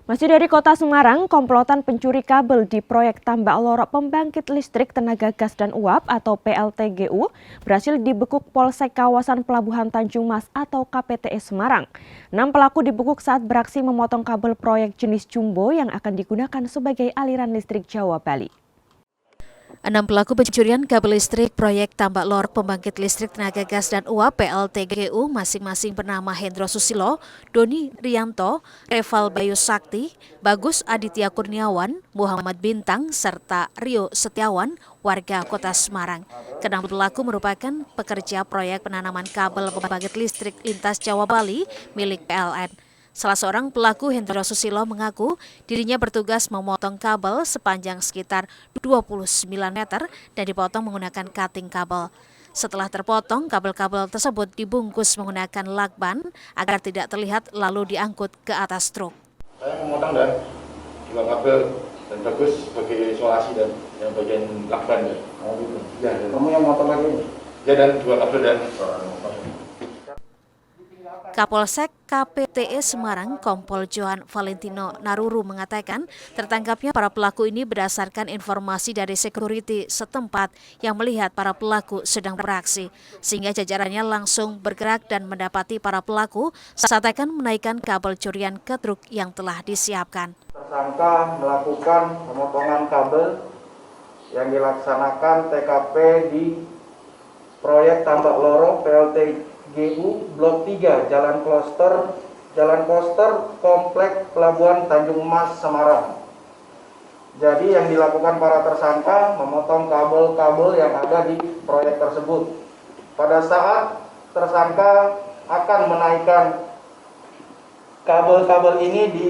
Masih dari kota Semarang, komplotan pencuri kabel di proyek tambak lorok pembangkit listrik tenaga gas dan uap atau PLTGU berhasil dibekuk Polsek Kawasan Pelabuhan Tanjung Mas atau KPTS Semarang. 6 pelaku dibekuk saat beraksi memotong kabel proyek jenis jumbo yang akan digunakan sebagai aliran listrik Jawa Bali. 6 pelaku pencurian kabel listrik proyek tambak lorok pembangkit listrik tenaga gas dan uap PLTGU masing-masing bernama Hendro Susilo, Doni Rianto, Reval Bayu Sakti, Bagus Aditya Kurniawan, Muhammad Bintang, serta Rio Setiawan, warga kota Semarang. Kedua pelaku merupakan pekerja proyek penanaman kabel pembangkit listrik lintas Jawa Bali milik PLN. Salah seorang pelaku, Hendro Susilo, mengaku dirinya bertugas memotong kabel sepanjang sekitar 29 meter dan dipotong menggunakan cutting kabel. Setelah terpotong, kabel-kabel tersebut dibungkus menggunakan lakban agar tidak terlihat lalu diangkut ke atas truk. Saya memotong dan dua kabel dan bagus sebagai isolasi dan yang bagian lakban ya. Oh gitu. Ya, kamu yang motong lagi? Ya, dan dua kabel dan Kapolsek KPTS Semarang Kompol Johan Valentino Naruru mengatakan tertangkapnya para pelaku ini berdasarkan informasi dari security setempat yang melihat para pelaku sedang beraksi, sehingga jajarannya langsung bergerak dan mendapati para pelaku saat akan menaikkan kabel curian ke truk yang telah disiapkan. Tersangka melakukan pemotongan kabel yang dilaksanakan TKP di proyek tambak lorok PLTGU Blok 3 Jalan Koster Komplek Pelabuhan Tanjung Mas Semarang. Jadi yang dilakukan para tersangka memotong kabel-kabel yang ada di proyek tersebut. Pada saat tersangka akan menaikkan kabel-kabel ini di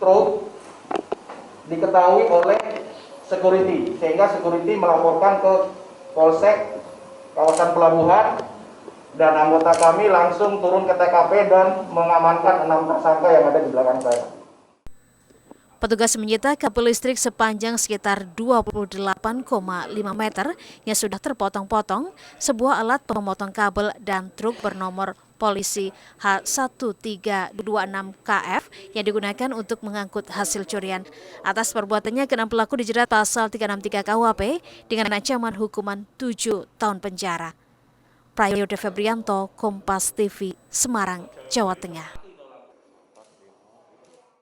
truk, diketahui oleh security, sehingga security melaporkan ke Polsek Kawasan Pelabuhan, dan anggota kami langsung turun ke TKP dan mengamankan 6 tersangka yang ada di belakang saya. Petugas menyita kabel listrik sepanjang sekitar 28,5 meter yang sudah terpotong-potong, sebuah alat pemotong kabel dan truk bernomor polisi H1326KF yang digunakan untuk mengangkut hasil curian. Atas perbuatannya, ke-6 pelaku dijerat pasal 363 KUHP dengan ancaman hukuman 7 tahun penjara. Prayoda Febrianto, Kompas TV, Semarang, Jawa Tengah.